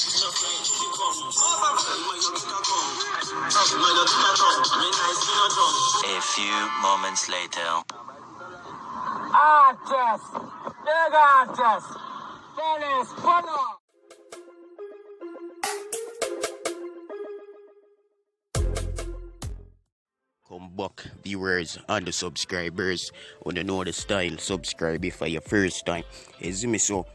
A few moments later. Artist! Big artist! Dennis, pull up! Come back, viewers and the subscribers. When you know the style, subscribe if for your first time. Is me so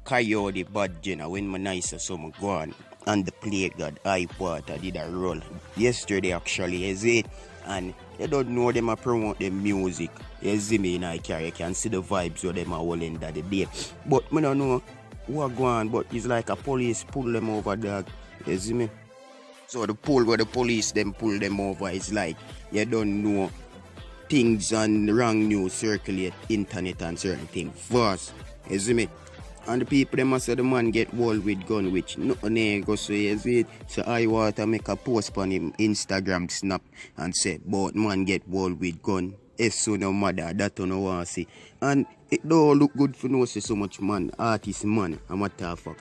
Kyodi bad Jenna when my nice so my go on. And the play god Iwaata did a roll yesterday actually, is it? And you don't know them a promote the music. You see me in I carry, you can see the vibes of them a all in that day. But me don't know what go on, but it's like a police pull them over dog. You see me? So the pull where the police them pull them over is like you don't know things and wrong news circulate internet and certain things fast. You see me? And the people them must say the man get Wull with gun, which nothing go so you see it. So Iwaata make a post on him Instagram snap and say, but man get Wull with gun. If so no Mada, that don't want to see. And it don't look good for no say so much man, artist man, I'm a tough fuck.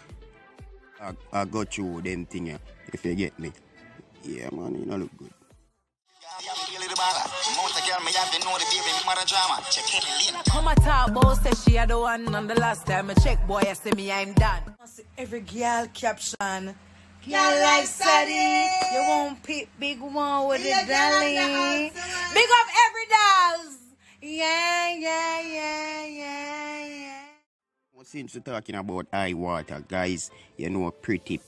I got you them thing here, if you get me. Yeah man, you know look good. Come a talk about say she had the one and the last time I check boy I say me I'm done. Every girl caption girl like Sadie. You won't pick big one with the dolly. Big up every dolls. Yeah. Since we're talking about Iwaata, guys, you know pretty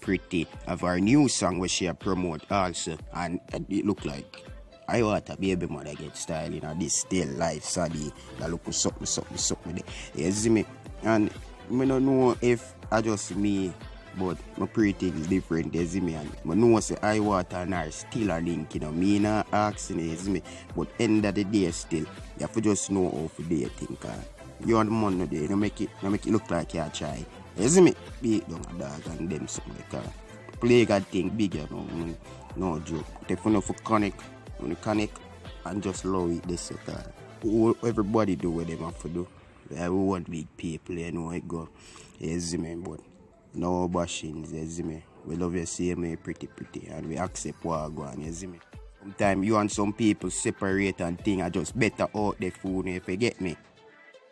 of our new song which she promote also, and it look like Iwaata baby mother get style in this still life sadly that look something there. You see me? And I don't know if I just me, but my pretty is different, you see me? And I know say Iwaata and her still a link, you know, me not asking, you see me? But end of the day still, you have to just know how to do your thing, you want the money there, you make it look like you try. You see me? Beat down a dog and them something like that. Play God thing big, you know, no joke. If you know for connect and just love it, this everybody do what they have to do. We want big people, you know, it go. You see me? But no bashings, you see me? We love you, see me pretty, and we accept what I go on, you see me? Sometimes you and some people separate and think I just better out the phone if you get me.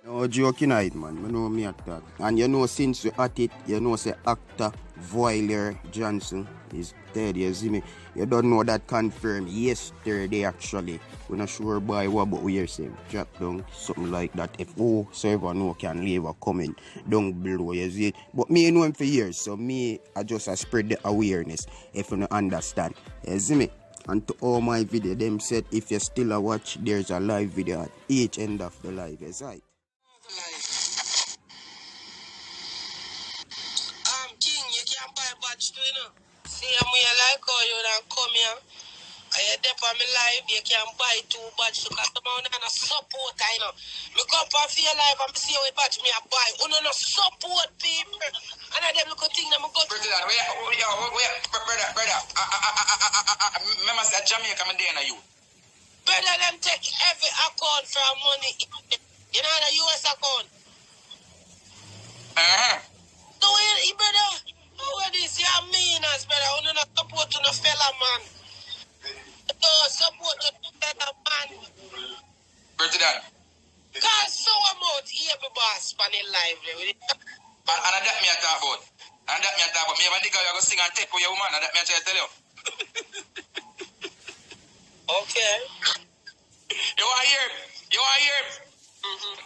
No joking night, man. You know me at that. And you know since we at it, you know say actor Volier Johnson is dead, you see me? You don't know that confirmed yesterday actually. We're not sure by what, but we hear say drop down something like that. If server no can leave a comment down below, you see it. But me know him for years, so me I just spread the awareness if you don't understand. You see me? And to all my video, them said if you still a watch, there's a live video at each end of the live, is right? King, you can't buy batch too, you know. See, I'm here like how you don't come here. I dep on my live, you can buy 2 batch to cut them on and a support, you know. Me come up for your live and see how batch me a buy. You know, support people. And I them look at things that I go to. Brother, brother. Remember that Jamaican man there na you. Brother, them take every account from money. You know, the US account. So, brother, what is your meanness, brother? You don't support to the fella, man. No support to the fella, man. Brother, Cause so about every boss on the live. and that me a talk about. Me have a nigga you go sing and take for your woman, and that me a try to tell you. Okay. You want to hear him? Mm-hmm.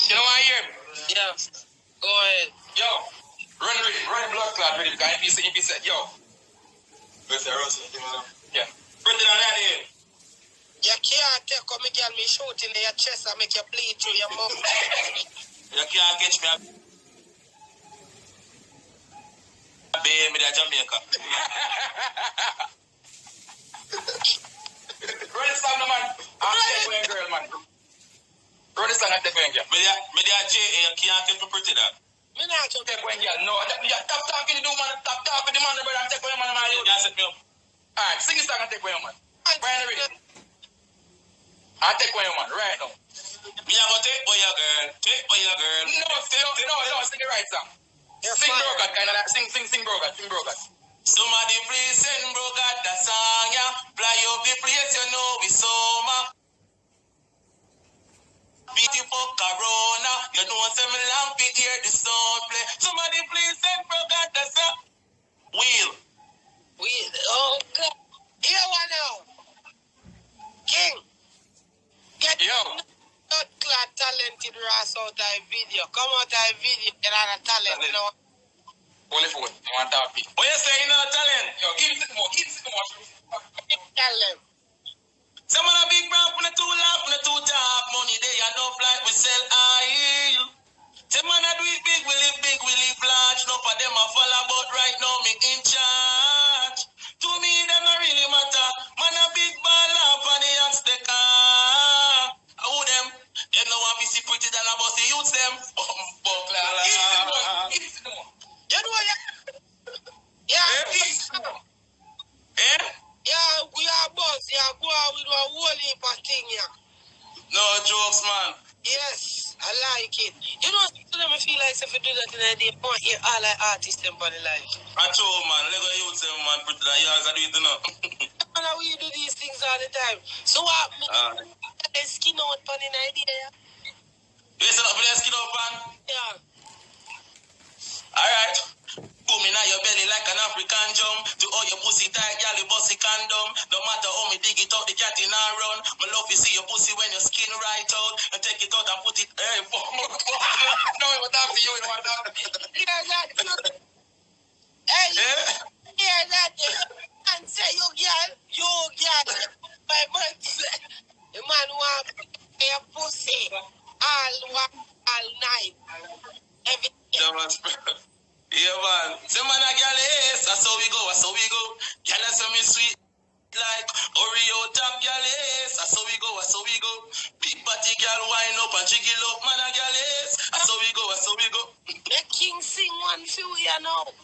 You know what I hear him? Yeah. Go ahead. Yo, run blood clot ready, because if he said, yo. Yeah. Bring it on that here. You can't take come again me shoot in your chest and make you bleed through your mouth. You can't catch me up. Baby, me that Jamaica. Run this song, man. I'm taking a girl, man. Run this song and take one girl. Me that J.A. you can't get me pretty that. Me not to Take one girl. No, stop talking to the man. Stop talking to the man, brother. Take one man, man. You can't set me up. Alright, sing this song and take one man. Brian, ready? I'll take one man, right now. Me have to take one your girl. Take one your girl. No, sing the right song. Sing Brogat, kind of that. Sing Brogat. Somebody please send Brogat the song, yeah. Fly up the place, you know we summer. Beautiful Corona, you know some lamp it here the sun play. Somebody please send Brogat the song. Will. Oh God. Here one now. King. Get not clad talented Ras out of video. Come out of video, get out of talent, you know. Only phone. You want to talk. What you say, you know, talent? Yo, give it more. Talent. Some of the big brand, when the two laugh, when the two talk, money they are no like we sell oil. Some man do it big, we live large. No for them I follow, but right now me in charge. To me, them not really matter. Man a big ball up and they ask the car. How them? They know I be see pretty than about the youth them. You know what? Yeah. Yeah, we are boss. Yeah, go out with a whole heap of thing, yeah. No jokes, man. Yes, I like it. You know, sometimes I feel like if you do that in a day, you want hear all like artists in body life. I told man, let go youth them, man, pretty than yours, I do it, you know. And we do these things all the time. So what? They skin out on an idea, yeah? You set up for the skin up, man? Yeah. Alright. Boom in your belly like an African jump. To all your pussy tight, y'all bossy condom. No matter how me dig it out, the cat in our run. My love you see your pussy when your skin right out. And take it out and put it. Hey, no, it was talk to you, it was talk to me. Yeah, that. Hey, yeah, that. Man say you girl. My man say, the man want your pussy all night. Everything. Yeah, man. Say, man, a girl is. That's how we go. Girl, that's how me sweet. Like Oreo top, girl is. That's how we go. Big body girl, wind up and jiggle up. Man, a girl is. That's how we go. The king sing one few, you know.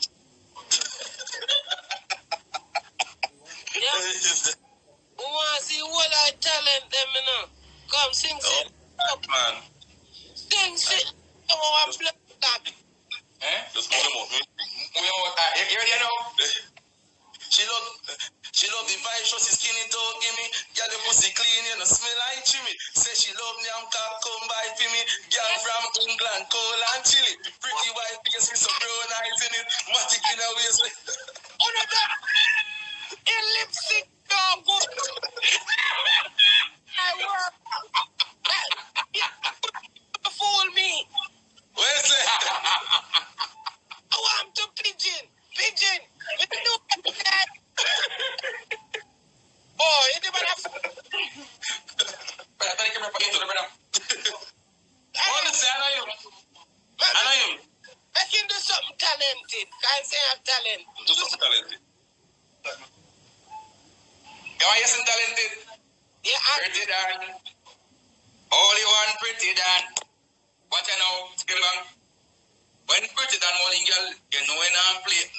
Yeah. Who wants to see what I talent them, you know? Come, sing. Oh, man. Sing. Oh, I'm black. Just move them up. You ready now? She love the vibe, show she skinny tall, give me. Girl, the pussy clean, you know, smell like chimney. Say she love me, I'm come by for me. Girl from England, cold and chilly. Pretty white face with some brown eyes in it. Matic in her waist. Oh, no, that. In lipstick, dog. I work. Fool me. Where's it? I want to pigeon. Let me do that. Oh, you never have. But I think I'm going to I know you. I can do something talented. Can't say I'm talented. Do something talented. You want to hear some talented? Yeah, Pretty Dan. Only one pretty Dan. What you know? Skill bang. When pretty Dan only girl, you know when I'm playing.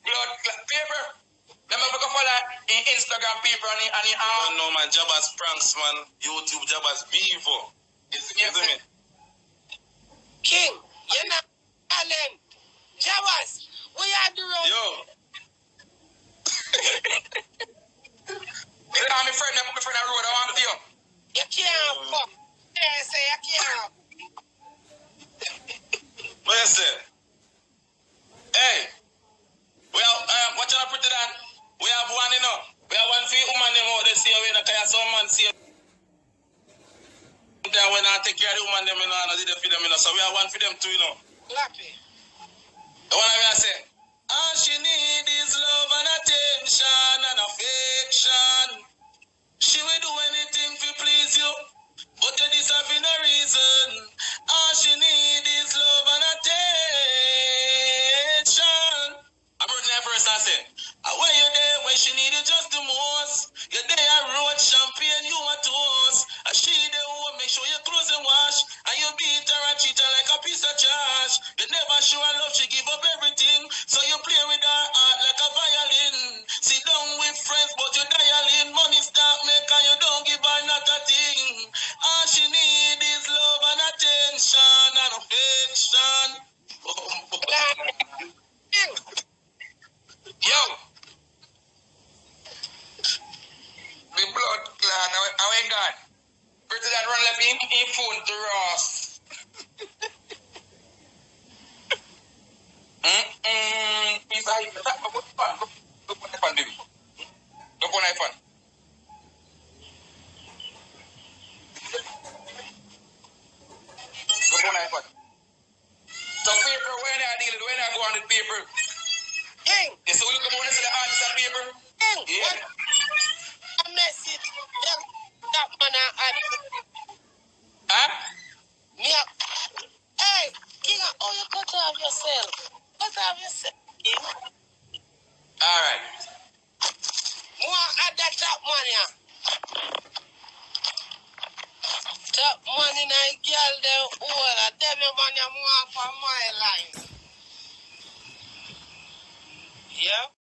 Blood paper. Let me go follow in Instagram people and the no man, Jabba's pranks, man. YouTube Jabba's Beaver. Is me? King, you're not talent. Jawas, we are the road. Yo. My friend I road, I want to you. You can't fuck. They say you can't. What you say? Hey. Well, what you put it on? We have one, you know. We have one for you, woman, them out there, see you in a car, some man see you. Then when I take care of the woman, them, you know, and I did it for them, you know. So we have one for them too, you know. Lappy. The one I say, all she need is love and attention and affection. She will do anything to please you, but you deserve no reason. All she need is love and attention. I'm reading that verse and say, where you there when she need you just the most? You're there at road champagne, you are toast. And she there who make sure your clothes and wash. And you beat her and treat her like a piece of trash. You never show her love, she give up everything. So you play with her heart like a violin. Sit down with friends, but you dial in. Money start make and you don't give her not a thing. He phone to Ross. He's a look on iPhone, baby. Look on iPhone. Look on iPhone. So paper, when I deal it, when I go on the paper. King. Yeah, so we look about this in the artist of paper. King. Yeah. A message. That man I Huh? me. Hey, King, how you cut off yourself? Cut off yourself, King. All right. More at that top money. Top money, night girl, them all. I tell you, money more for my line. Yeah?